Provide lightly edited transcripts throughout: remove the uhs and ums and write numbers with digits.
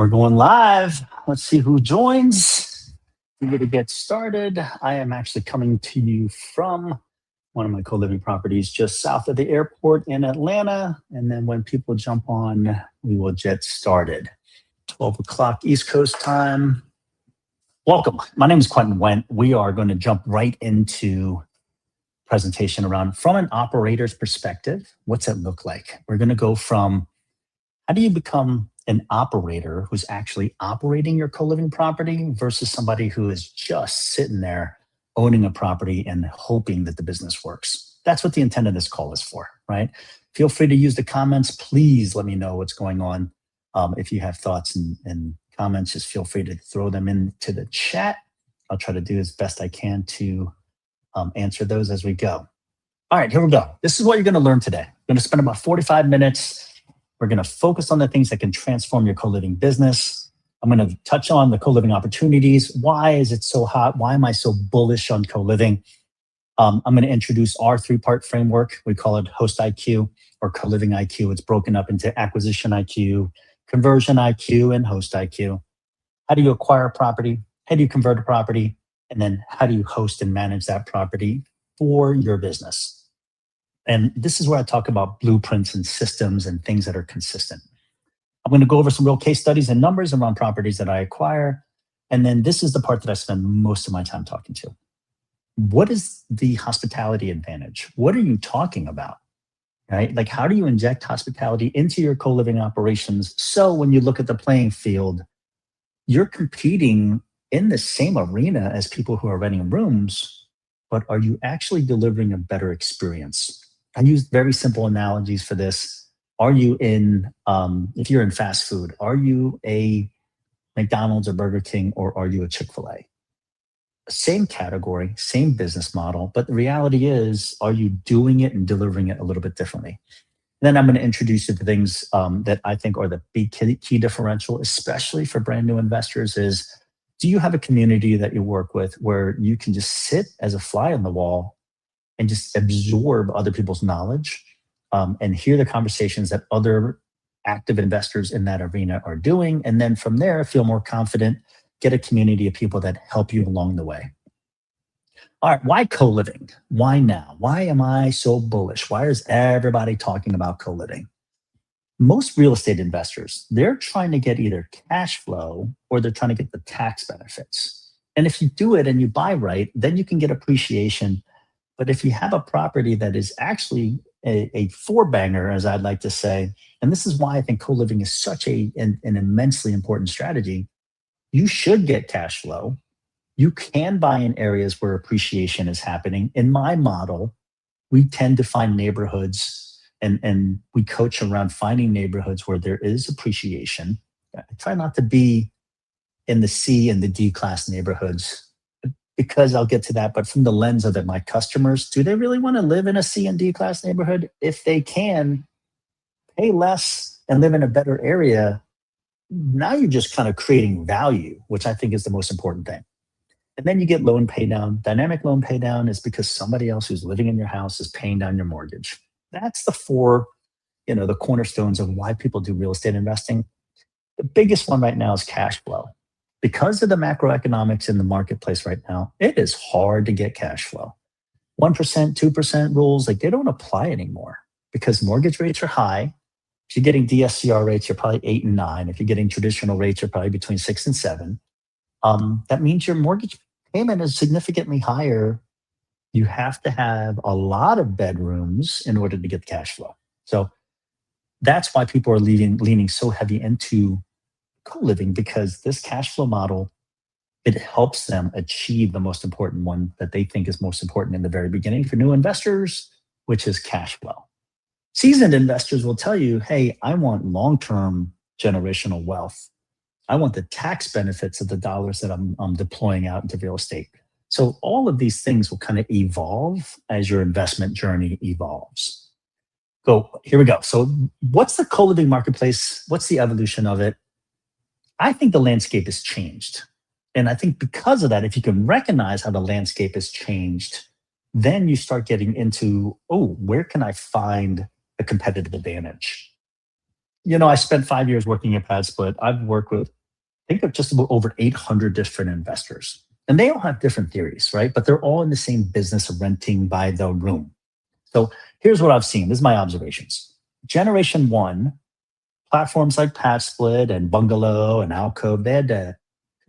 We're going live. Let's see who joins. We're going to get started. I am actually coming to you from one of my co-living properties just south of the airport in Atlanta. And then when people jump on, we will get started. 12 o'clock East Coast time. Welcome. My name is Quentin Wendt. We are going to jump right into presentation around from an operator's perspective. What's it look like? We're going to go from how do you become an operator who's actually operating your co-living property versus somebody who is just sitting there owning a property and hoping that the business works. That's what the intent of this call is for, right? Feel free to use the comments. Please let me know what's going on. If you have thoughts and comments, just feel free to throw them into the chat. I'll try to do as best I can to answer those as we go. All right, here we go. This is what you're going to learn today. We're going to spend about 45 minutes. We're going to focus on the things that can transform your co-living business. I'm going to touch on the co-living opportunities. Why is it so hot? Why am I so bullish on co-living? I'm going to introduce our three-part framework. We call it Host IQ or Co-living IQ. It's broken up into Acquisition IQ, Conversion IQ, and Host IQ. How do you acquire a property? How do you convert a property? And then how do you host and manage that property for your business? And this is where I talk about blueprints and systems and things that are consistent. I'm going to go over some real case studies and numbers around properties that I acquire. And then this is the part that I spend most of my time talking to. What is the hospitality advantage? What are you talking about? Right? Like, how do you inject hospitality into your co-living operations? So when you look at the playing field, you're competing in the same arena as people who are renting rooms, but are you actually delivering a better experience? I use very simple analogies for this. Are you if you're in fast food, are you a McDonald's or Burger King, or are you a Chick-fil-A? Same category, same business model, but the reality is, are you doing it and delivering it a little bit differently? Then I'm going to introduce you to things that I think are the big key differential, especially for brand new investors, is do you have a community that you work with where you can just sit as a fly on the wall and just absorb other people's knowledge and hear the conversations that other active investors in that arena are doing. And then from there, feel more confident, get a community of people that help you along the way. All right, why co-living? Why now? Why am I so bullish? Why is everybody talking about co-living? Most real estate investors, they're trying to get either cash flow or they're trying to get the tax benefits. And if you do it and you buy right, then you can get appreciation. But if you have a property that is actually a four-banger, as I'd like to say, and this is why I think co-living is such an immensely important strategy, you should get cash flow. You can buy in areas where appreciation is happening. In my model, we tend to find neighborhoods and we coach around finding neighborhoods where there is appreciation. I try not to be in the C and the D class neighborhoods because I'll get to that, but from the lens of my customers, do they really want to live in a C and D class neighborhood? If they can pay less and live in a better area, now you're just kind of creating value, which I think is the most important thing. And then you get loan pay down. Dynamic loan pay down is because somebody else who's living in your house is paying down your mortgage. That's the four, the cornerstones of why people do real estate investing. The biggest one right now is cash flow. Because of the macroeconomics in the marketplace right now, it is hard to get cash flow. 1%, 2% rules, they don't apply anymore because mortgage rates are high. If you're getting DSCR rates, you're probably 8 and 9. If you're getting traditional rates, you're probably between 6 and 7. That means your mortgage payment is significantly higher. You have to have a lot of bedrooms in order to get the cash flow. So that's why people are leaning so heavy into co-living, because this cash flow model, it helps them achieve the most important one that they think is most important in the very beginning for new investors, which is cash flow. Seasoned investors will tell you, hey, I want long-term generational wealth. I want the tax benefits of the dollars that I'm deploying out into real estate. So all of these things will kind of evolve as your investment journey evolves. Here we go. So what's the co-living marketplace? What's the evolution of it? I think the landscape has changed. And I think because of that, if you can recognize how the landscape has changed, then you start getting into, where can I find a competitive advantage? I spent 5 years working at PadSplit. I've worked with, I think of just about over 800 different investors. And they all have different theories, right? But they're all in the same business of renting by the room. So here's what I've seen. This is my observations. Generation one, platforms like PadSplit and Bungalow and Alcove, they had to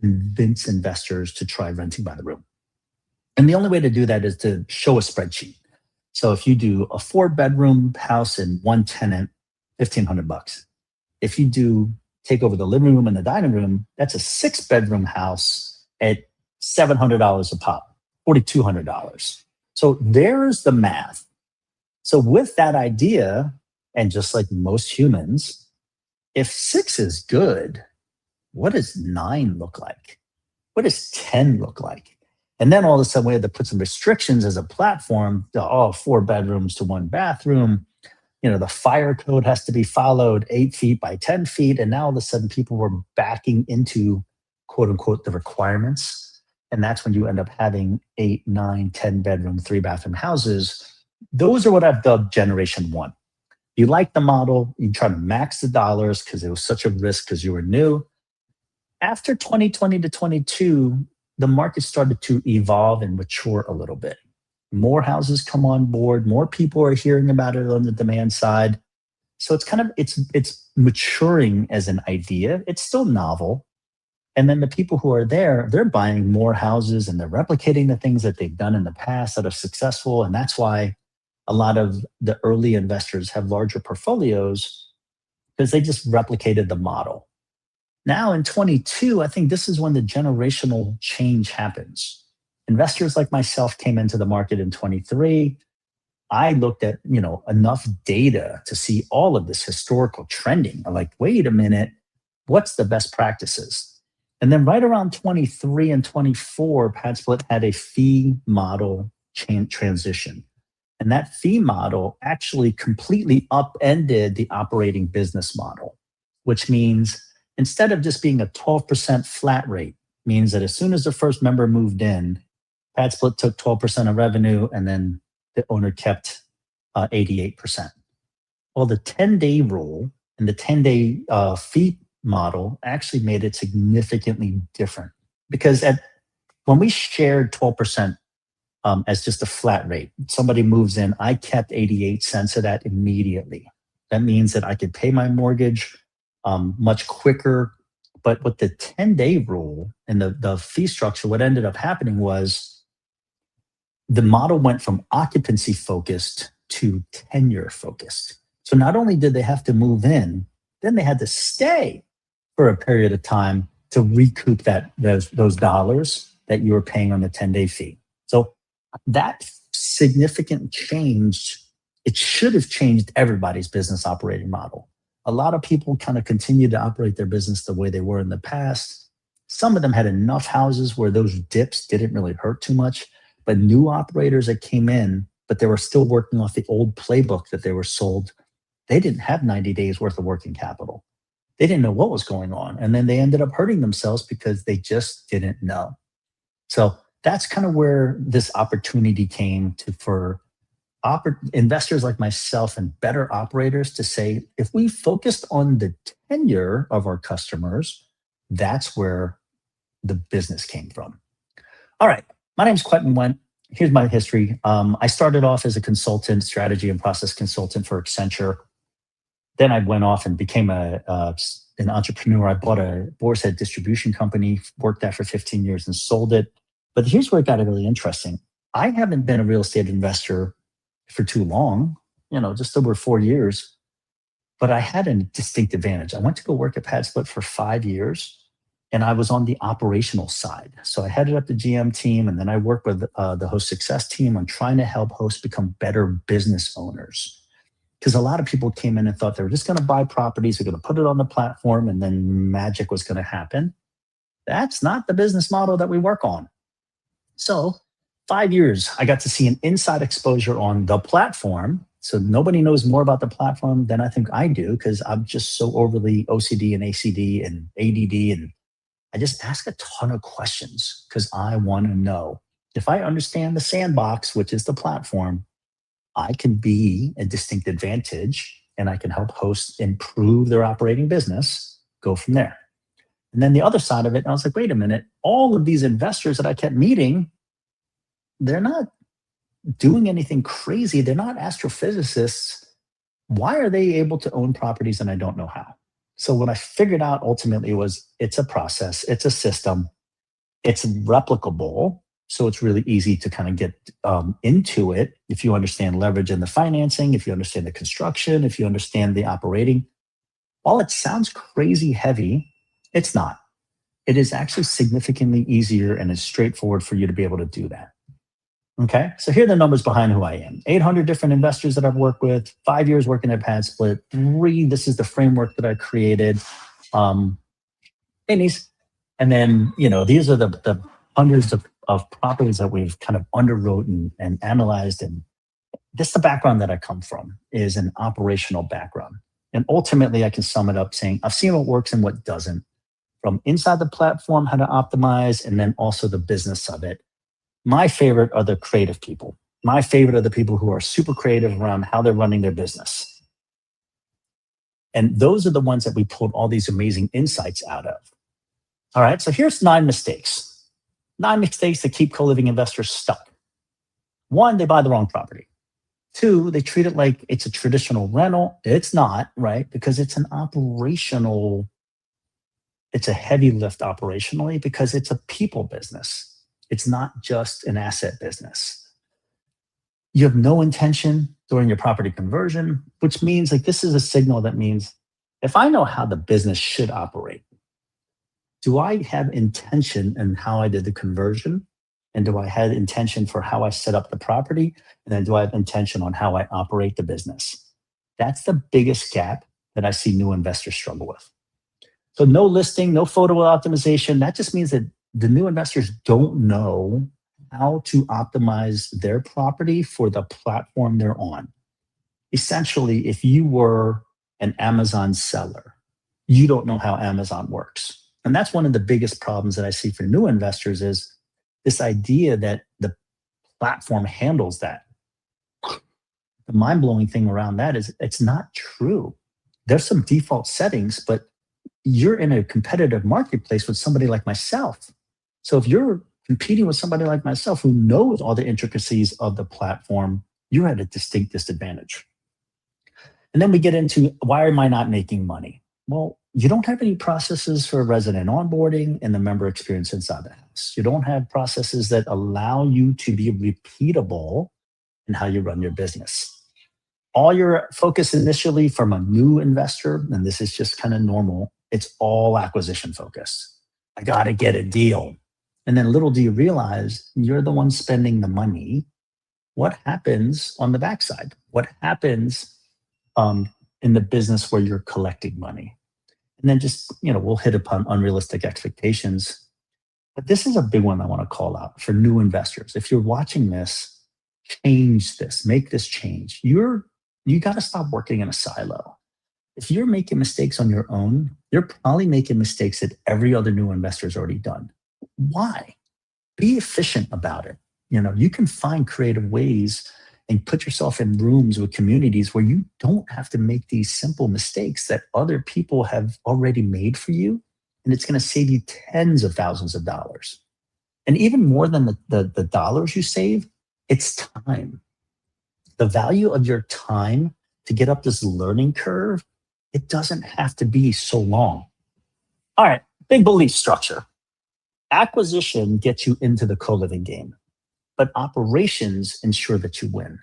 convince investors to try renting by the room. And the only way to do that is to show a spreadsheet. So if you do a 4 bedroom house and one tenant, $1,500. If you do take over the living room and the dining room, that's a 6 bedroom house at $700 a pop, $4,200. So there's the math. So with that idea, and just like most humans, if six is good, what does nine look like? What does 10 look like? And then all of a sudden we had to put some restrictions as a platform to all 4 bedrooms to 1 bathroom. The fire code has to be followed 8 feet by 10 feet. And now all of a sudden people were backing into quote unquote the requirements. And that's when you end up having 8, 9, 10 bedroom, 3 bathroom houses. Those are what I've dubbed generation one. You like the model, you try to max the dollars because it was such a risk because you were new. After 2020 to 22, the market started to evolve and mature a little bit. More houses come on board, more people are hearing about it on the demand side. So it's maturing as an idea. It's still novel. And then the people who are there, they're buying more houses and they're replicating the things that they've done in the past that are successful. And that's why a lot of the early investors have larger portfolios because they just replicated the model. Now in 22, I think this is when the generational change happens. Investors like myself came into the market in 23. I looked at, enough data to see all of this historical trending. I'm like, wait a minute, what's the best practices? And then right around 23 and 24, PadSplit had a fee model transition. And that fee model actually completely upended the operating business model, which means instead of just being a 12% flat rate, means that as soon as the first member moved in, PadSplit took 12% of revenue and then the owner kept 88%. Well, the 10-day rule and the 10-day fee model actually made it significantly different because when we shared 12% as just a flat rate. Somebody moves in, I kept 88 cents of that immediately. That means that I could pay my mortgage much quicker. But with the 10-day rule and the fee structure, what ended up happening was the model went from occupancy focused to tenure focused. So not only did they have to move in, then they had to stay for a period of time to recoup those dollars that you were paying on the 10-day fee. So that significant change, it should have changed everybody's business operating model. A lot of people kind of continue to operate their business the way they were in the past. Some of them had enough houses where those dips didn't really hurt too much, but new operators that came in, but they were still working off the old playbook that they were sold, they didn't have 90 days worth of working capital. They didn't know what was going on. And then they ended up hurting themselves because they just didn't know. So that's kind of where this opportunity came for investors like myself and better operators to say, if we focused on the tenure of our customers, that's where the business came from. All right. My name's Quentin Wendt. Here's my history. I started off as a consultant, strategy and process consultant for Accenture. Then I went off and became an entrepreneur. I bought a Boar's Head distribution company, worked that for 15 years and sold it. But here's where it got really interesting. I haven't been a real estate investor for too long, just over 4 years. But I had a distinct advantage. I went to go work at PadSplit for 5 years, and I was on the operational side. So I headed up the GM team, and then I worked with the host success team on trying to help hosts become better business owners. Because a lot of people came in and thought they were just going to buy properties, they're going to put it on the platform, and then magic was going to happen. That's not the business model that we work on. So 5 years, I got to see an inside exposure on the platform. So nobody knows more about the platform than I think I do because I'm just so overly OCD and ACD and ADD. And I just ask a ton of questions because I want to know. If I understand the sandbox, which is the platform, I can be a distinct advantage and I can help hosts improve their operating business, go from there. And then the other side of it, I was like, wait a minute, all of these investors that I kept meeting, they're not doing anything crazy. They're not astrophysicists. Why are they able to own properties and I don't know how? So what I figured out ultimately was it's a process, it's a system, it's replicable. So it's really easy to kind of get into it if you understand leverage and the financing, if you understand the construction, if you understand the operating. While it sounds crazy heavy, it's not. It is actually significantly easier and it's straightforward for you to be able to do that. Okay, so here are the numbers behind who I am. 800 different investors that I've worked with, 5 years working at PadSplit, 3, this is the framework that I created. Pennies. And then, these are the hundreds of properties that we've kind of underwrote and analyzed. And this, the background that I come from is an operational background. And ultimately, I can sum it up saying, I've seen what works and what doesn't from inside the platform, how to optimize, and then also the business of it. My favorite are the creative people. My favorite are the people who are super creative around how they're running their business. And those are the ones that we pulled all these amazing insights out of. All right, so here's 9 mistakes. 9 mistakes that keep co-living investors stuck. 1, they buy the wrong property. 2, they treat it like it's a traditional rental. It's not, right? Because it's an operational, it's a heavy lift operationally because it's a people business. It's not just an asset business. You have no intention during your property conversion, which means like this is a signal that means if I know how the business should operate, do I have intention in how I did the conversion? And do I have intention for how I set up the property? And then do I have intention on how I operate the business? That's the biggest gap that I see new investors struggle with. So no listing, no photo optimization. That just means that the new investors don't know how to optimize their property for the platform they're on. Essentially, if you were an Amazon seller, you don't know how Amazon works. And that's one of the biggest problems that I see for new investors is this idea that the platform handles that. The mind-blowing thing around that is it's not true. There's some default settings, but you're in a competitive marketplace with somebody like myself. So if you're competing with somebody like myself who knows all the intricacies of the platform, you're at a distinct disadvantage. And then we get into why am I not making money? Well, you don't have any processes for resident onboarding and the member experience inside the house. You don't have processes that allow you to be repeatable in how you run your business. All your focus initially from a new investor, and this is just kind of normal, it's all acquisition focused. I got to get a deal. And then little do you realize you're the one spending the money. What happens on the backside? What happens in the business where you're collecting money? And then just, we'll hit upon unrealistic expectations. But this is a big one I want to call out for new investors. If you're watching this, change this, make this change. You got to stop working in a silo. If you're making mistakes on your own, you're probably making mistakes that every other new investor's already done. Why? Be efficient about it. You can find creative ways and put yourself in rooms with communities where you don't have to make these simple mistakes that other people have already made for you. And it's going to save you tens of thousands of dollars. And even more than the dollars you save, it's time. The value of your time to get up this learning curve, it doesn't have to be so long. All right, big belief structure. Acquisition gets you into the co-living game, but operations ensure that you win.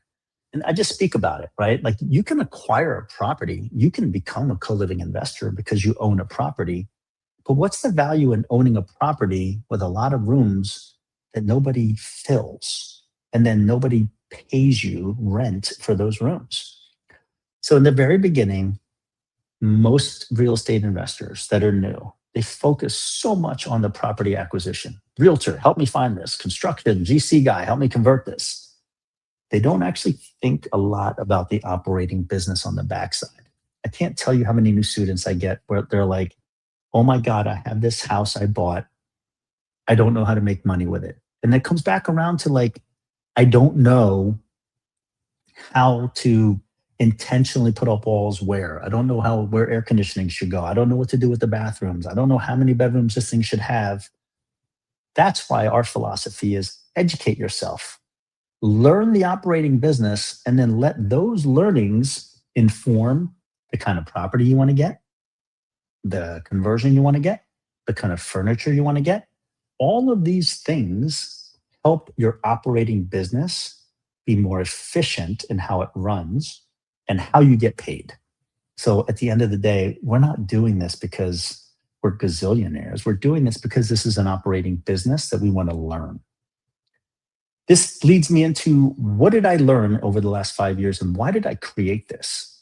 And I just speak about it, right? Like you can acquire a property, you can become a co-living investor because you own a property. But what's the value in owning a property with a lot of rooms that nobody fills and then nobody pays you rent for those rooms? So in the very beginning, most real estate investors that are new, they focus so much on the property acquisition. Realtor, help me find this. Construction, GC guy, help me convert this. They don't actually think a lot about the operating business on the backside. I can't tell you how many new students I get where they're like, oh my God, I have this house I bought. I don't know how to make money with it. And it comes back around to like, I don't know how to intentionally put up walls where. I don't know where air conditioning should go. I don't know what to do with the bathrooms. I don't know how many bedrooms this thing should have. That's why our philosophy is educate yourself, learn the operating business, and then let those learnings inform the kind of property you want to get, the conversion you want to get, the kind of furniture you want to get. All of these things help your operating business be more efficient in how it runs and how you get paid. So at the end of the day, we're not doing this because we're gazillionaires. We're doing this because this is an operating business that we want to learn. This leads me into what did I learn over the last 5 years and why did I create this?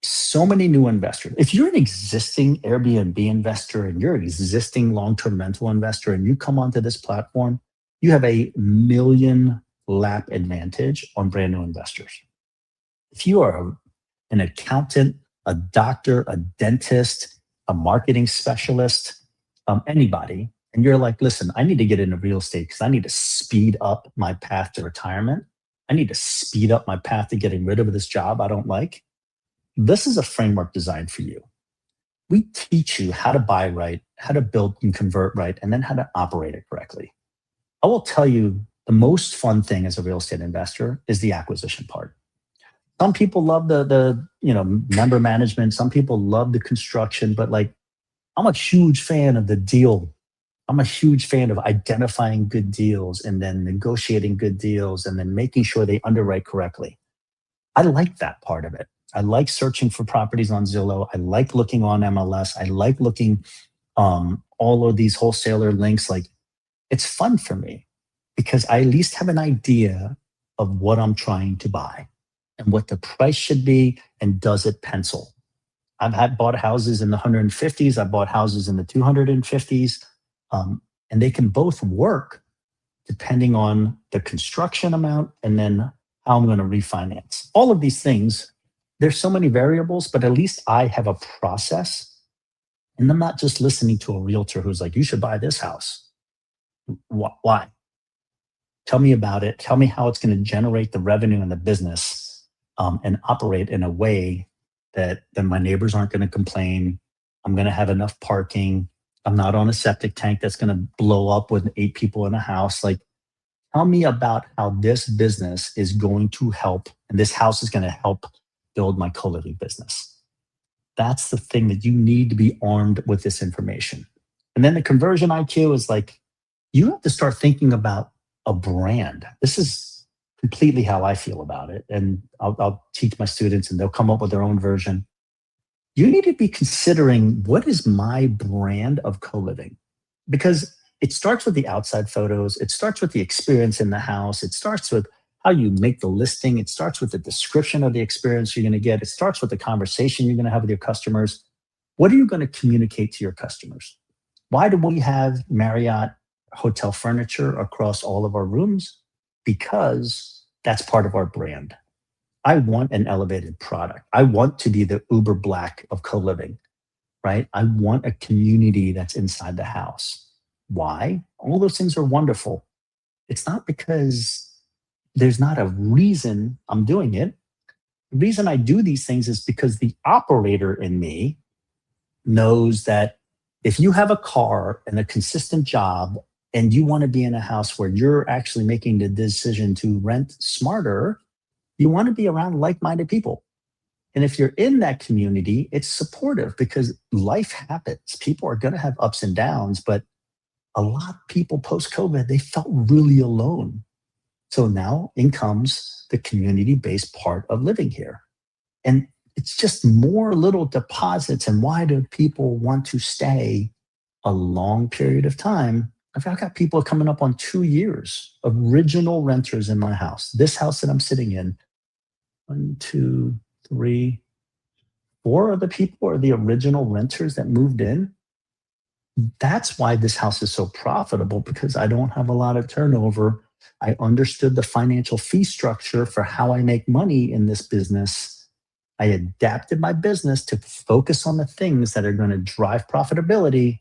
So many new investors. If you're an existing Airbnb investor and you're an existing long-term rental investor and you come onto this platform, you have a million lap advantage on brand new investors. If you are an accountant, a doctor, a dentist, a marketing specialist, anybody, and you're like, listen, I need to get into real estate because I need to speed up my path to retirement. I need to speed up my path to getting rid of this job I don't like. This is a framework designed for you. We teach you how to buy right, how to build and convert right, and then how to operate it correctly. I will tell you the most fun thing as a real estate investor is the acquisition part. Some people love the member management. Some people love the construction, but like I'm a huge fan of the deal. I'm a huge fan of identifying good deals and then negotiating good deals and then making sure they underwrite correctly. I like that part of it. I like searching for properties on Zillow. I like looking on MLS. I like looking all of these wholesaler links. Like it's fun for me because I at least have an idea of what I'm trying to buy and what the price should be and does it pencil. I've bought houses in the 150s. I've bought houses in the 250s. And they can both work depending on the construction amount and then how I'm going to refinance. All of these things, there's so many variables, but at least I have a process. And I'm not just listening to a realtor who's like, you should buy this house. Why? Tell me about it. Tell me how it's going to generate the revenue in the business and operate in a way that then my neighbors aren't going to complain. I'm going to have enough parking. I'm not on a septic tank that's going to blow up with 8 people in a house. Like, tell me about how this business is going to help, and this house is going to help build my co-living business. That's the thing that you need to be armed with this information. And then the conversion IQ is like, you have to start thinking about a brand. This is completely how I feel about it. And I'll teach my students and they'll come up with their own version. You need to be considering what is my brand of co-living? Because it starts with the outside photos. It starts with the experience in the house. It starts with how you make the listing. It starts with the description of the experience you're going to get. It starts with the conversation you're going to have with your customers. What are you going to communicate to your customers? Why do we have Marriott hotel furniture across all of our rooms? Because that's part of our brand. I want an elevated product. I want to be the Uber Black of co-living, right? I want a community that's inside the house. Why? All those things are wonderful. It's not because there's not a reason I'm doing it. The reason I do these things is because the operator in me knows that if you have a car and a consistent job and you want to be in a house where you're actually making the decision to rent smarter, you want to be around like-minded people. And if you're in that community, it's supportive because life happens. People are going to have ups and downs, but a lot of people post-COVID, they felt really alone. So now in comes the community-based part of living here. And it's just more little deposits. And why do people want to stay a long period of time? I've got people coming up on 2 years, original renters in my house. This house that I'm sitting in, 1, 2, 3, 4 of the people are the original renters that moved in. That's why this house is so profitable, because I don't have a lot of turnover. I understood the financial fee structure for how I make money in this business. I adapted my business to focus on the things that are going to drive profitability.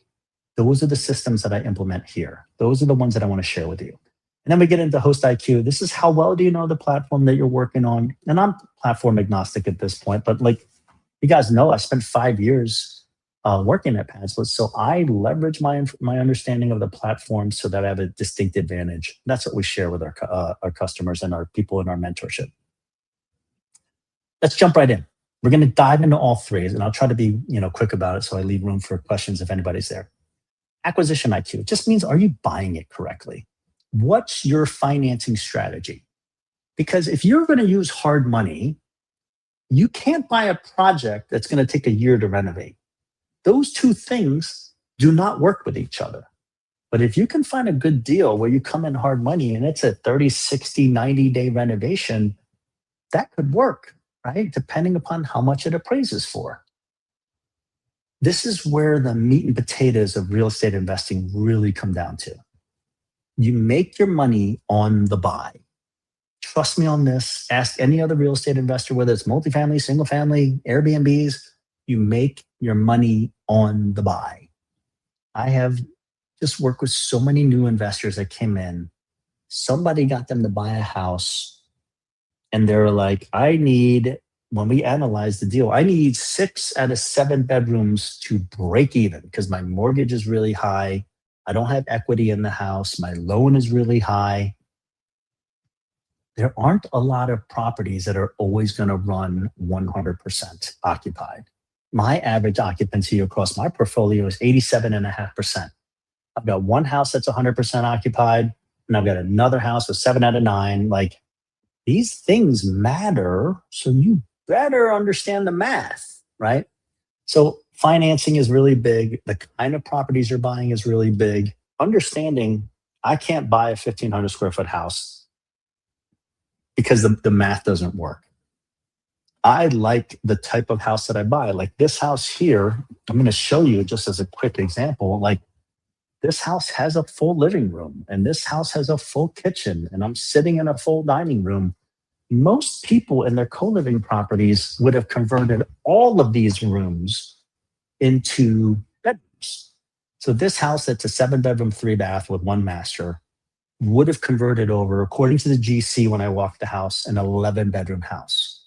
Those are the systems that I implement here. Those are the ones that I want to share with you. And then we get into Host IQ. This is how well do you know the platform that you're working on? And I'm platform agnostic at this point, but like you guys know, I spent 5 years working at Padsplit, so I leverage my understanding of the platform so that I have a distinct advantage. That's what we share with our customers and our people in our mentorship. Let's jump right in. We're going to dive into all three, and I'll try to be quick about it so I leave room for questions if anybody's there. Acquisition IQ. It just means, are you buying it correctly? What's your financing strategy? Because if you're going to use hard money, you can't buy a project that's going to take a year to renovate. Those two things do not work with each other. But if you can find a good deal where you come in hard money and it's a 30, 60, 90-day renovation, that could work, right? Depending upon how much it appraises for. This is where the meat and potatoes of real estate investing really come down to. You make your money on the buy. Trust me on this. Ask any other real estate investor, whether it's multifamily, single family, Airbnbs, you make your money on the buy. I have just worked with so many new investors that came in. Somebody got them to buy a house and they're like, when we analyze the deal, I need 6 out of 7 bedrooms to break even because my mortgage is really high. I don't have equity in the house. My loan is really high. There aren't a lot of properties that are always going to run 100% occupied. My average occupancy across my portfolio is 87.5%. I've got one house that's 100% occupied, and I've got another house with 7 out of 9. Like, these things matter, so you better understand the math, right? So financing is really big. The kind of properties you're buying is really big. Understanding I can't buy a 1,500 square foot house because the math doesn't work. I like the type of house that I buy. Like this house here, I'm going to show you just as a quick example. Like this house has a full living room and this house has a full kitchen and I'm sitting in a full dining room. Most people in their co-living properties would have converted all of these rooms into bedrooms. So this house that's a 7-bedroom, 3-bath with 1 master would have converted over, according to the GC when I walked the house, an 11-bedroom house.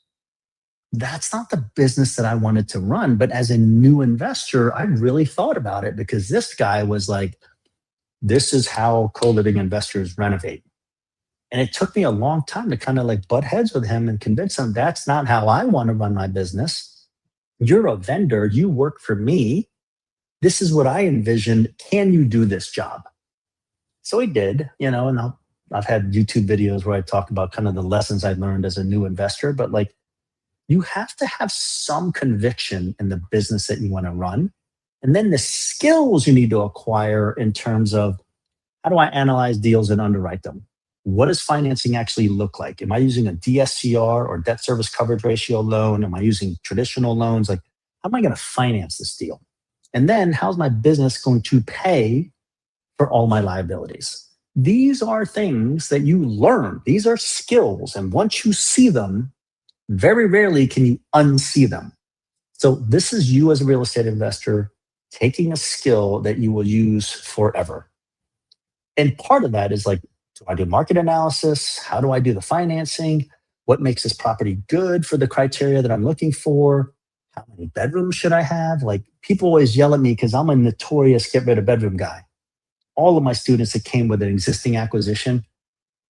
That's not the business that I wanted to run. But as a new investor, I really thought about it because this guy was like, this is how co-living investors renovate. And it took me a long time to kind of like butt heads with him and convince him that's not how I want to run my business. You're a vendor. You work for me. This is what I envisioned. Can you do this job? So he did, and I've had YouTube videos where I talk about kind of the lessons I learned as a new investor, but like you have to have some conviction in the business that you want to run. And then the skills you need to acquire in terms of how do I analyze deals and underwrite them? What does financing actually look like? Am I using a DSCR or debt service coverage ratio loan? Am I using traditional loans? Like, how am I going to finance this deal? And then how's my business going to pay for all my liabilities? These are things that you learn. These are skills. And once you see them, very rarely can you unsee them. So this is you as a real estate investor taking a skill that you will use forever. And part of that is like, do I do market analysis? How do I do the financing? What makes this property good for the criteria that I'm looking for? How many bedrooms should I have? Like people always yell at me because I'm a notorious get rid of bedroom guy. All of my students that came with an existing acquisition,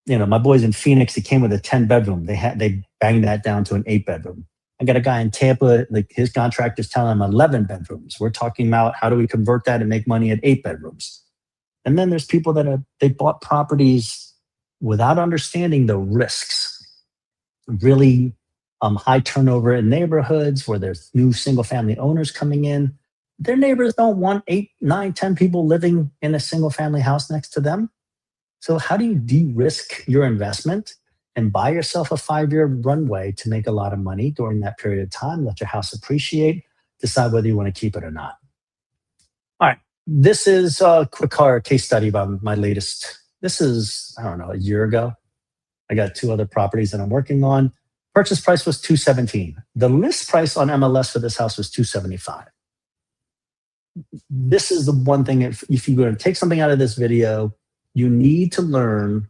my boys in Phoenix, they came with a 10-bedroom. They banged that down to an 8-bedroom. I got a guy in Tampa, like his contractor's telling him 11 bedrooms. We're talking about how do we convert that and make money at 8 bedrooms. And then there's people that they bought properties without understanding the risks. Really high turnover in neighborhoods where there's new single family owners coming in. Their neighbors don't want 8, 9, 10 people living in a single family house next to them. So how do you de-risk your investment and buy yourself a 5-year runway to make a lot of money during that period of time, let your house appreciate, decide whether you want to keep it or not. All right. This is a quick case study about my latest. This is, a year ago. I got 2 other properties that I'm working on. Purchase price was $217. The list price on MLS for this house was $275. This is the one thing, if you're going to take something out of this video, you need to learn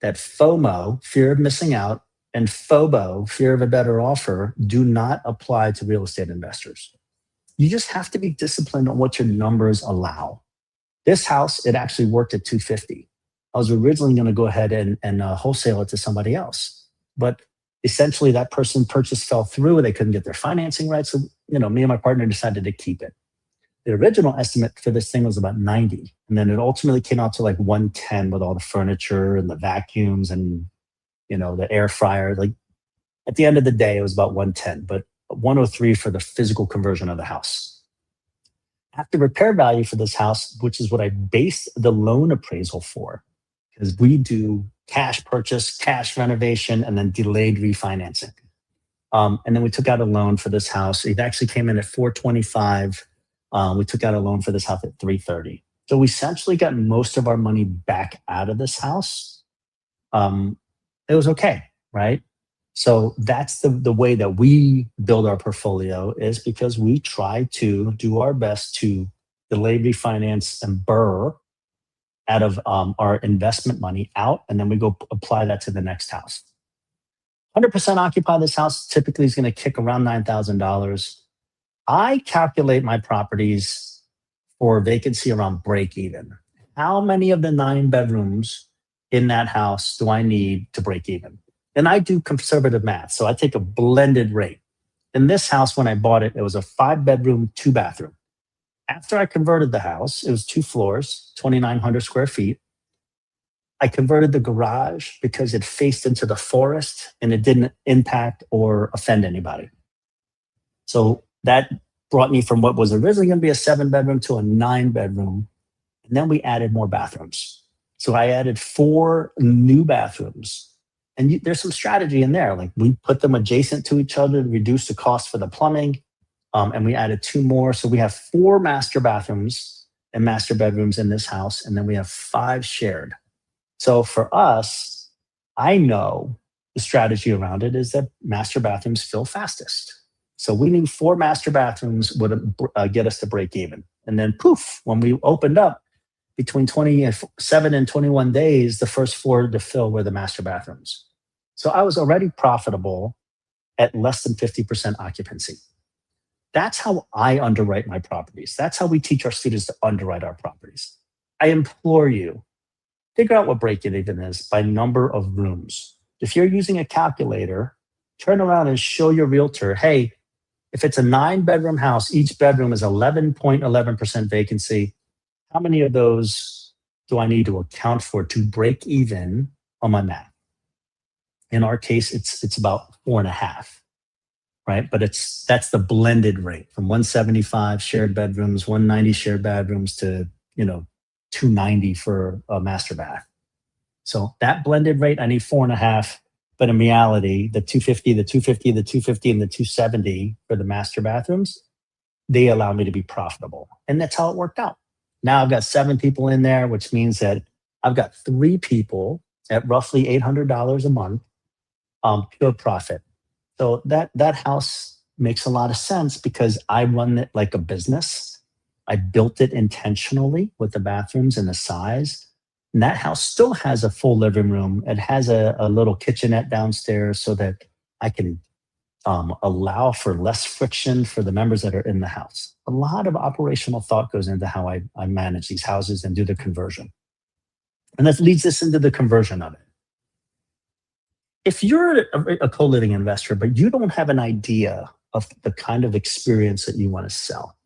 that FOMO, fear of missing out, and FOBO, fear of a better offer, do not apply to real estate investors. You just have to be disciplined on what your numbers allow. This house, it actually worked at 250. I was originally going to go ahead and wholesale it to somebody else, but essentially that person purchase fell through. They couldn't get their financing right, so me and my partner decided to keep it. The original estimate for this thing was about 90, and then it ultimately came out to like 110 with all the furniture and the vacuums and the air fryer. Like at the end of the day, it was about 110, but 103 for the physical conversion of the house. After repair value for this house, which is what I based the loan appraisal for, because we do cash purchase, cash renovation, and then delayed refinancing. And then we took out a loan for this house. It actually came in at 425. We took out a loan for this house at 330. So we essentially got most of our money back out of this house. It was okay, right? So that's the way that we build our portfolio, is because we try to do our best to delay, refinance, and BRRRR out of our investment money out, and then we go apply that to the next house. 100% occupy this house typically is going to kick around $9,000. I calculate my properties for vacancy around break even. How many of the 9 bedrooms in that house do I need to break even? And I do conservative math, so I take a blended rate. In this house, when I bought it, it was a 5-bedroom, 2-bathroom. After I converted the house, it was 2 floors, 2,900 square feet. I converted the garage because it faced into the forest and it didn't impact or offend anybody. So that brought me from what was originally going to be a 7-bedroom to a 9-bedroom. And then we added more bathrooms. So I added 4 new bathrooms. And there's some strategy in there. Like we put them adjacent to each other to reduce the cost for the plumbing. And we added 2 more. So we have 4 master bathrooms and master bedrooms in this house. And then we have 5 shared. So for us, I know the strategy around it is that master bathrooms fill fastest. So we need 4 master bathrooms would get us to break even. And then poof, when we opened up, between 27 and 21 days, the first floor to fill were the master bathrooms. So I was already profitable at less than 50% occupancy. That's how I underwrite my properties. That's how we teach our students to underwrite our properties. I implore you, figure out what break even is by number of rooms. If you're using a calculator, turn around and show your realtor, hey, if it's a 9-bedroom house, each bedroom is 11.11% vacancy. How many of those do I need to account for to break even on my math? In our case, it's about 4.5, right? But that's the blended rate from 175 shared bedrooms, 190 shared bedrooms to 290 for a master bath. So that blended rate, I need 4.5. But in reality, the 250, the 250, the 250, and the 270 for the master bathrooms, they allow me to be profitable. And that's how it worked out. Now I've got 7 people in there, which means that I've got 3 people at roughly $800 a month, pure profit. So that house makes a lot of sense because I run it like a business. I built it intentionally with the bathrooms and the size. And that house still has a full living room. It has a little kitchenette downstairs so that I can allow for less friction for the members that are in the house. A lot of operational thought goes into how I manage these houses and do the conversion. And that leads us into the conversion of it. If you're a co-living investor, but you don't have an idea of the kind of experience that you want to sell,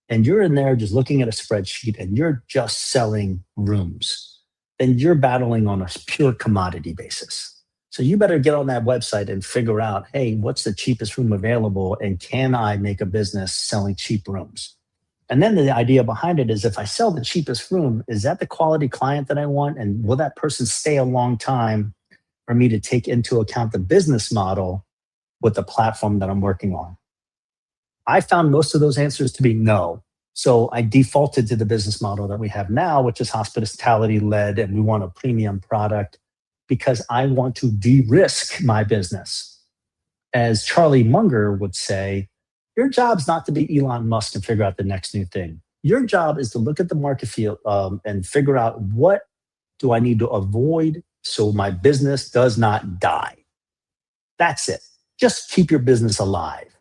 and you're in there just looking at a spreadsheet and you're just selling rooms, then you're battling on a pure commodity basis. So you better get on that website and figure out, hey, what's the cheapest room available? And can I make a business selling cheap rooms? And then the idea behind it is if I sell the cheapest room, is that the quality client that I want? And will that person stay a long time for me to take into account the business model with the platform that I'm working on? I found most of those answers to be no. So I defaulted to the business model that we have now, which is hospitality led, and we want a premium product because I want to de-risk my business. As Charlie Munger would say, your job's not to be Elon Musk and figure out the next new thing. Your job is to look at the market field and figure out what do I need to avoid so my business does not die. That's it. Just keep your business alive.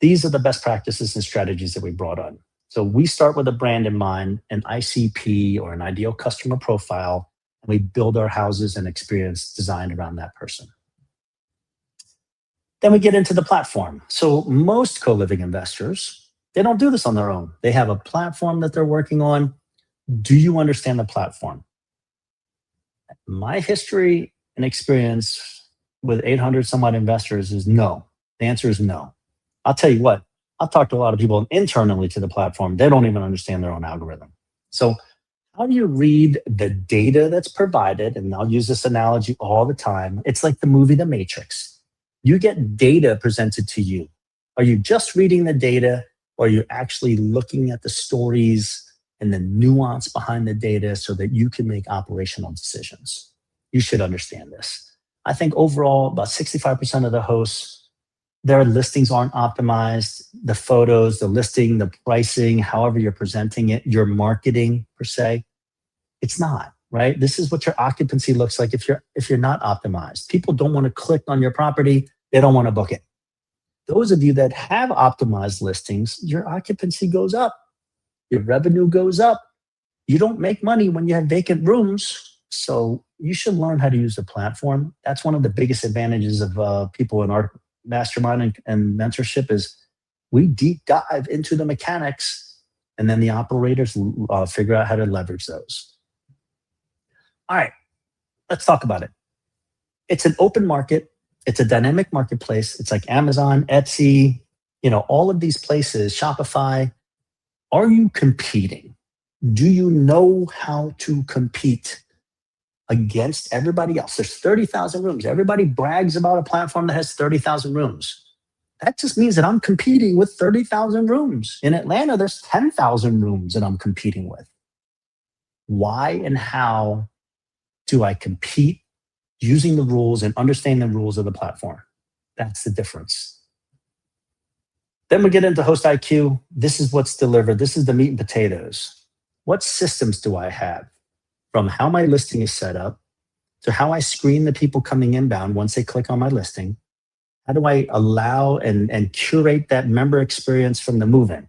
These are the best practices and strategies that we brought on. So we start with a brand in mind, an ICP or an ideal customer profile, and we build our houses and experience designed around that person. Then we get into the platform. So most co-living investors, they don't do this on their own. They have a platform that they're working on. Do you understand the platform? My history and experience with 800 some odd investors is no. The answer is no. I'll tell you what, I've talked to a lot of people internally to the platform. They don't even understand their own algorithm. So how do you read the data that's provided? And I'll use this analogy all the time. It's like the movie The Matrix. You get data presented to you. Are you just reading the data, or are you actually looking at the stories and the nuance behind the data so that you can make operational decisions? You should understand this. I think overall, about 65% of the hosts, their listings aren't optimized. The photos, the listing, the pricing, however you're presenting it, your marketing per se, it's not, right? This is what your occupancy looks like if you're not optimized. People don't want to click on your property. They don't want to book it. Those of you that have optimized listings, your occupancy goes up. Your revenue goes up. You don't make money when you have vacant rooms. So you should learn how to use the platform. That's one of the biggest advantages of people in our mastermind and mentorship is we deep dive into the mechanics, and then the operators figure out how to leverage those. All right, let's talk about it. It's an open market. It's a dynamic marketplace. It's like Amazon, Etsy, all of these places, Shopify. Are you competing? Do you know how to compete against everybody else? There's 30,000 rooms. Everybody brags about a platform that has 30,000 rooms. That just means that I'm competing with 30,000 rooms. In Atlanta, there's 10,000 rooms that I'm competing with. Why and how do I compete using the rules and understanding the rules of the platform? That's the difference. Then we get into Host IQ. This is what's delivered. This is the meat and potatoes. What systems do I have? From how my listing is set up to how I screen the people coming inbound once they click on my listing. How do I allow and curate that member experience from the move-in?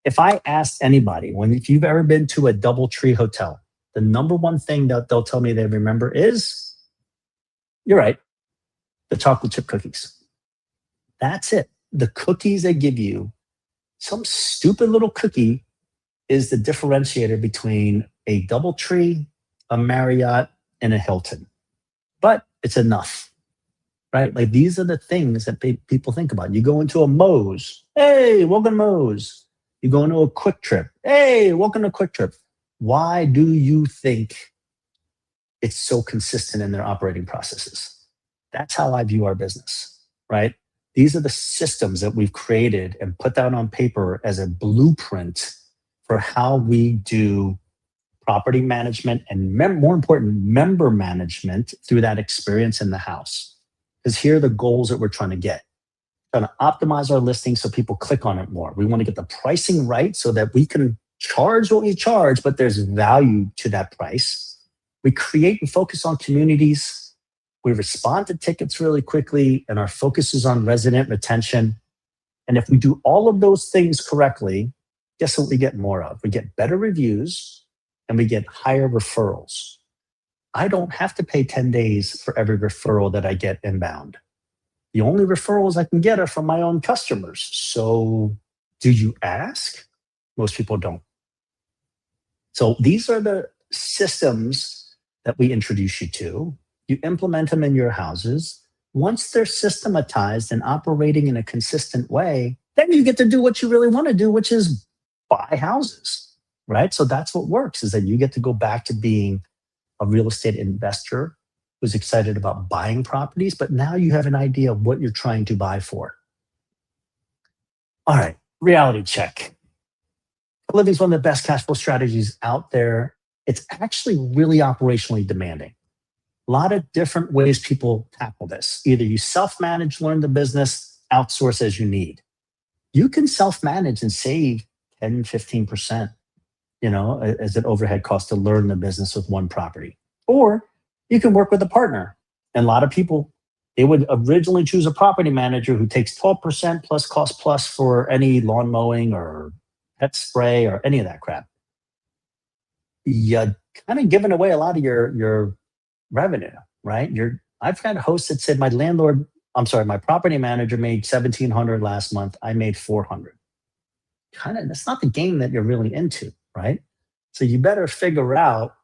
If I asked anybody, if you've ever been to a DoubleTree hotel, the number one thing that they'll tell me they remember is, you're right, the chocolate chip cookies. That's it. The cookies they give you, some stupid little cookie is the differentiator between a DoubleTree, a Marriott, and a Hilton. But it's enough, right? Like these are the things that people think about. You go into a Moe's, hey, welcome to Moe's. You go into a Quick Trip, hey, welcome to Quick Trip. Why do you think it's so consistent in their operating processes? That's how I view our business, right? These are the systems that we've created and put down on paper as a blueprint for how we do property management and more important, member management through that experience in the house. Because here are the goals that we're trying to get. Trying to optimize our listing so people click on it more. We want to get the pricing right so that we can charge what we charge, but there's value to that price. We create and focus on communities. We respond to tickets really quickly, and our focus is on resident retention. And if we do all of those things correctly, guess what we get more of? We get better reviews and we get higher referrals. I don't have to pay 10 days for every referral that I get inbound. The only referrals I can get are from my own customers. So do you ask? Most people don't. So these are the systems that we introduce you to. You implement them in your houses. Once they're systematized and operating in a consistent way, then you get to do what you really want to do, which is buy houses, right? So that's what works, is that you get to go back to being a real estate investor who's excited about buying properties, but now you have an idea of what you're trying to buy for. All right, reality check. Co-living is one of the best cash flow strategies out there. It's actually really operationally demanding. A lot of different ways people tackle this. Either you self-manage, learn the business, outsource as you need. You can self-manage and save 10, 15%, as an overhead cost to learn the business with one property. Or You can work with a partner. And a lot of people, they would originally choose a property manager who takes 12% plus cost plus for any lawn mowing or pet spray or any of that crap. You kind of giving away a lot of your revenue, right? I've had hosts that said my property manager made 1,700 last month. I made 400. That's not the game that you're really into, right? So you better figure out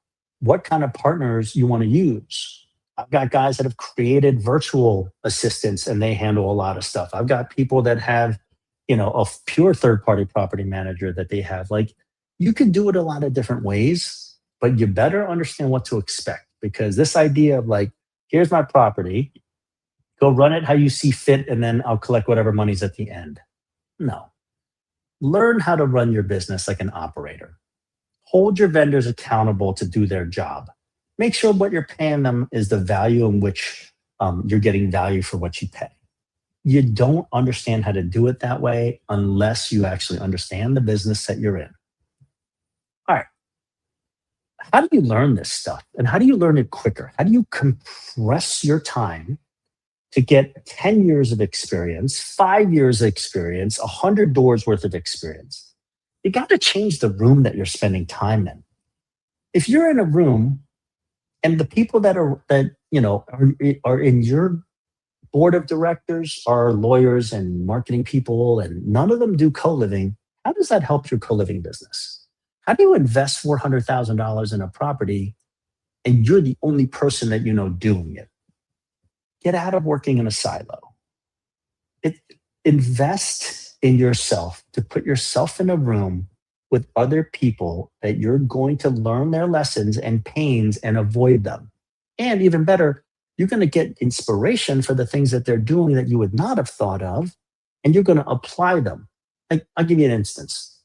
what kind of partners you want to use. I've got guys that have created virtual assistants and they handle a lot of stuff. I've got people that have, a pure third party property manager that they have. Like, you can do it a lot of different ways, but you better understand what to expect, because this idea of like, here's my property, go run it how you see fit, and then I'll collect whatever money's at the end. No. Learn how to run your business like an operator. Hold your vendors accountable to do their job. Make sure what you're paying them is the value in which you're getting value for what you pay. You don't understand how to do it that way unless you actually understand the business that you're in. All right. How do you learn this stuff? And how do you learn it quicker? How do you compress your time to get 10 years of experience, 5 years of experience, 100 doors worth of experience? You got to change the room that you're spending time in. If you're in a room and the people are in your board of directors are lawyers and marketing people, and none of them do co-living, how does that help your co-living business? How do you invest $400,000 in a property and you're the only person that doing it? Get out of working in a silo. Invest in yourself to put yourself in a room with other people that you're going to learn their lessons and pains and avoid them. And even better, you're going to get inspiration for the things that they're doing that you would not have thought of, and you're going to apply them. I'll give you an instance.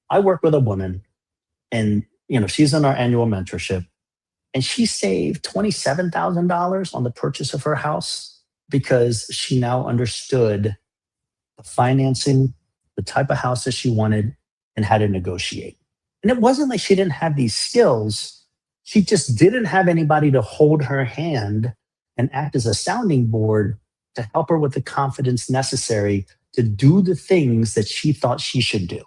I work with a woman, and she's in our annual mentorship, and she saved $27,000 on the purchase of her house because she now understood the financing, the type of house that she wanted, and how to negotiate. And it wasn't like she didn't have these skills. She just didn't have anybody to hold her hand and act as a sounding board to help her with the confidence necessary to do the things that she thought she should do.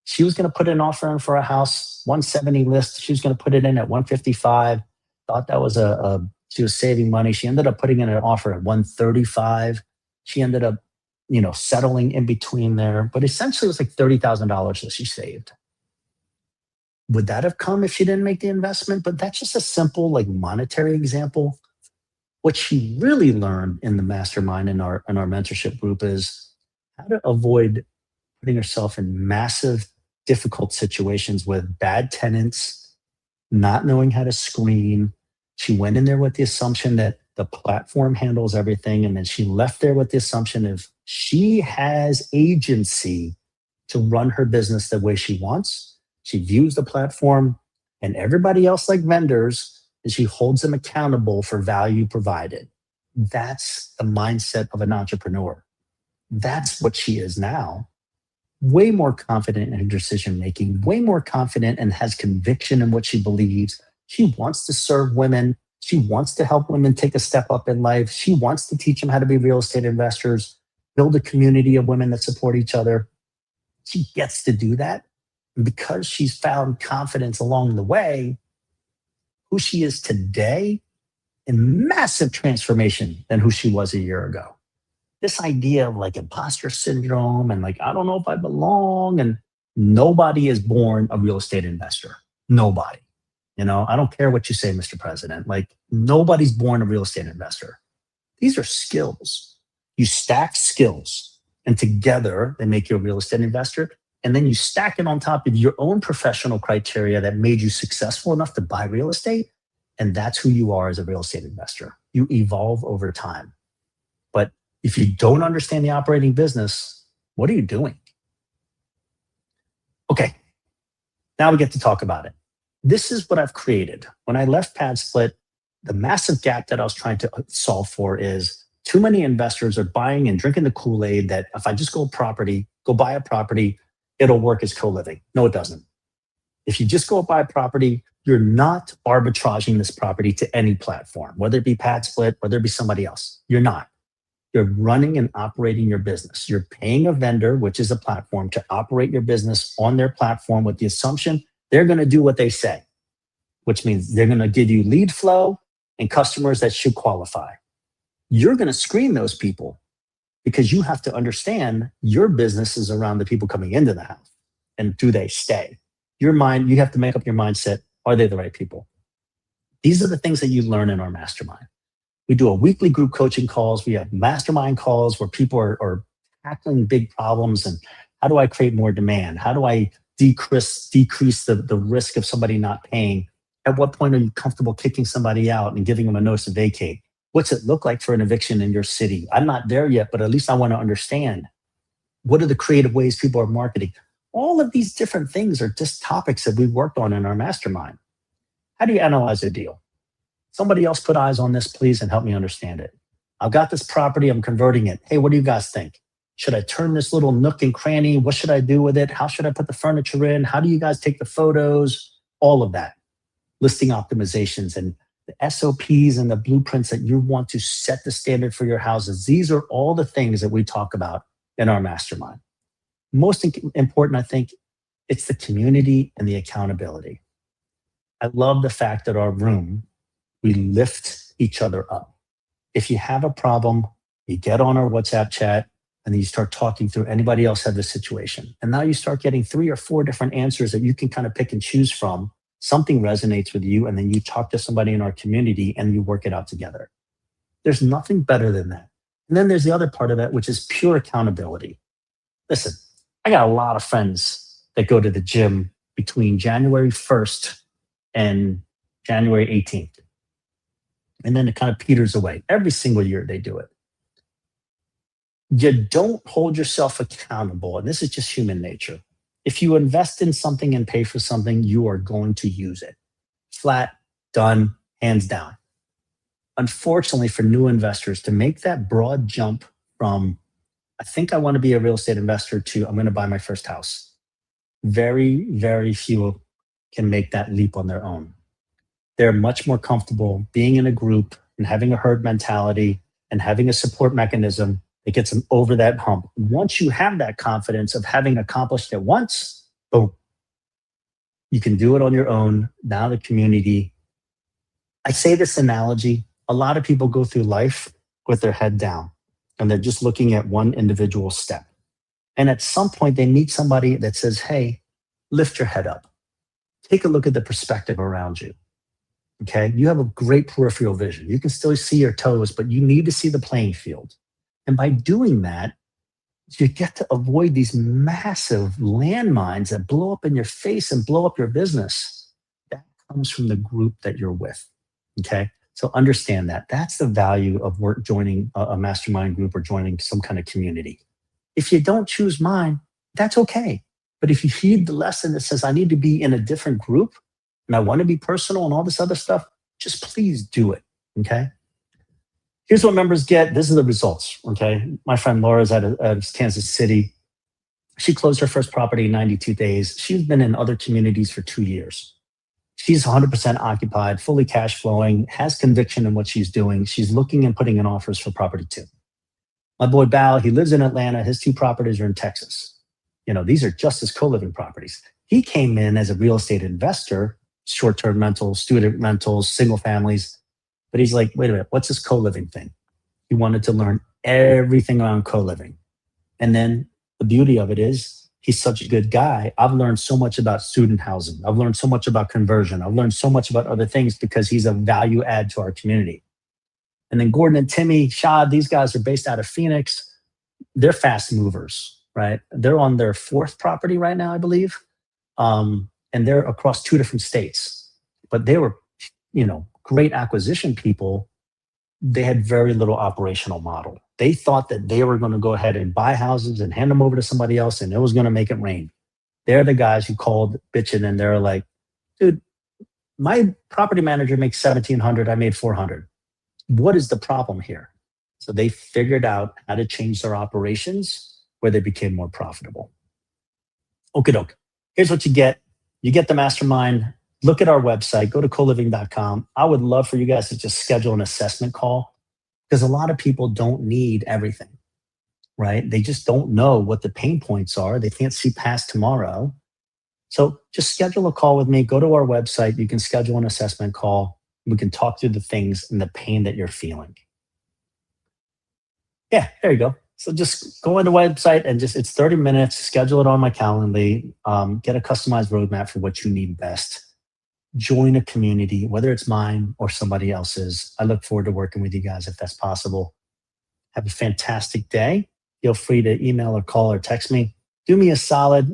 She was going to put an offer in for a house, 170 list. She was going to put it in at 155. Thought that was she was saving money. She ended up putting in an offer at 135. She ended up, settling in between there. But essentially, it was like $30,000 that she saved. Would that have come if she didn't make the investment? But that's just a simple, monetary example. What she really learned in the mastermind in our mentorship group is how to avoid putting herself in massive, difficult situations with bad tenants, not knowing how to screen. She went in there with the assumption that the platform handles everything. And then she left there with the assumption of she has agency to run her business the way she wants. She views the platform and everybody else like vendors, and she holds them accountable for value provided. That's the mindset of an entrepreneur. That's what she is now. Way more confident in her decision making, way more confident and has conviction in what she believes. She wants to serve women. She wants to help women take a step up in life. She wants to teach them how to be real estate investors, build a community of women that support each other. She gets to do that. And because she's found confidence along the way, who she is today, in massive transformation than who she was a year ago. This idea of imposter syndrome and I don't know if I belong, and nobody is born a real estate investor. Nobody. I don't care what you say, Mr. President. Nobody's born a real estate investor. These are skills. You stack skills, and together they make you a real estate investor. And then you stack it on top of your own professional criteria that made you successful enough to buy real estate. And that's who you are as a real estate investor. You evolve over time. But if you don't understand the operating business, what are you doing? Okay, now we get to talk about it. This is what I've created. When I left PadSplit, the massive gap that I was trying to solve for is too many investors are buying and drinking the Kool-Aid that if I just go buy a property, it'll work as co-living. No, it doesn't. If you just go buy a property, you're not arbitraging this property to any platform, whether it be Pad Split, whether it be somebody else. You're not. You're running and operating your business. You're paying a vendor, which is a platform, to operate your business on their platform with the assumption they're going to do what they say, which means they're going to give you lead flow and customers that should qualify. You're going to screen those people because you have to understand your business is around the people coming into the house. And do they stay? Your mind, you have to make up your mindset. Are they the right people? These are the things that you learn in our mastermind. We do a weekly group coaching calls. We have mastermind calls where people are tackling big problems. And how do I create more demand? How do I decrease the risk of somebody not paying? At what point are you comfortable kicking somebody out and giving them a notice to vacate? What's it look like for an eviction in your city? I'm not there yet, but at least I want to understand. What are the creative ways people are marketing? All of these different things are just topics that we've worked on in our mastermind. How do you analyze a deal? Somebody else put eyes on this, please, and help me understand it. I've got this property, I'm converting it. Hey, what do you guys think? Should I turn this little nook and cranny? What should I do with it? How should I put the furniture in? How do you guys take the photos? All of that. Listing optimizations and the SOPs and the blueprints that you want to set the standard for your houses. These are all the things that we talk about in our mastermind. Most important, I think, it's the community and the accountability. I love the fact that our room, we lift each other up. If you have a problem, you get on our WhatsApp chat and then you start talking through anybody else had this situation. And now you start getting 3 or 4 different answers that you can kind of pick and choose from. Something resonates with you, and then you talk to somebody in our community and you work it out together. There's nothing better than that. And then there's the other part of it, which is pure accountability. Listen, I got a lot of friends that go to the gym between January 1st and January 18th. And then it kind of peters away. Every single year they do it. You don't hold yourself accountable, and this is just human nature. If you invest in something and pay for something, you are going to use it. Flat, done, hands down. Unfortunately, for new investors, to make that broad jump from, I think I want to be a real estate investor, to I'm going to buy my first house, very, very few can make that leap on their own. They're much more comfortable being in a group and having a herd mentality and having a support mechanism that gets them over that hump. Once you have that confidence of having accomplished it once, boom, you can do it on your own. Now the community. I say this analogy, a lot of people go through life with their head down and they're just looking at one individual step. And at some point they meet somebody that says, hey, lift your head up. Take a look at the perspective around you. Okay, you have a great peripheral vision. You can still see your toes, but you need to see the playing field. And by doing that, you get to avoid these massive landmines that blow up in your face and blow up your business. That comes from the group that you're with. Okay, so understand that. That's the value of joining a mastermind group or joining some kind of community. If you don't choose mine, that's okay. But if you heed the lesson that says, I need to be in a different group, and I want to be personal and all this other stuff, just please do it, okay? Here's what members get. This is the results, okay? My friend Laura's out of Kansas City. She closed her first property in 92 days. She's been in other communities for 2 years. She's 100% occupied, fully cash flowing, has conviction in what she's doing. She's looking and putting in offers for property 2. My boy Bal, he lives in Atlanta. His 2 properties are in Texas. You know, these are just his co-living properties. He came in as a real estate investor, short-term rentals, student rentals, single families. But he's like, wait a minute, what's this co-living thing? He wanted to learn everything around co-living. And then the beauty of it is he's such a good guy. I've learned so much about student housing. I've learned so much about conversion. I've learned so much about other things because he's a value add to our community. And then Gordon and Timmy, Shad, these guys are based out of Phoenix. They're fast movers, right? They're on their 4th property right now, I believe. And they're across 2 different states. But they were, great acquisition people. They had very little operational model. They thought that they were going to go ahead and buy houses and hand them over to somebody else and it was going to make it rain. They're the guys who called bitching and they're like, dude, my property manager makes $1,700. I made $400. What is the problem here? So they figured out how to change their operations where they became more profitable. Okie doke. Here's what you get. you get the mastermind, look at our website, go to coliving.com. I would love for you guys to just schedule an assessment call because a lot of people don't need everything, right? They just don't know what the pain points are. They can't see past tomorrow. So just schedule a call with me. Go to our website. You can schedule an assessment call. We can talk through the things and the pain that you're feeling. Yeah, there you go. So just go on the website and just, it's 30 minutes, schedule it on my Calendly, get a customized roadmap for what you need best. Join a community, whether it's mine or somebody else's. I look forward to working with you guys if that's possible. Have a fantastic day. Feel free to email or call or text me. Do me a solid.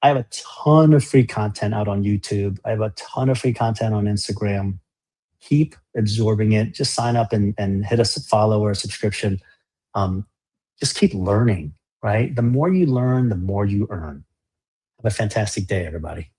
I have a ton of free content out on YouTube. I have a ton of free content on Instagram. Keep absorbing it. Just sign up and hit us a follow or a subscription. Um, just keep learning, right? The more you learn, the more you earn. Have a fantastic day, everybody.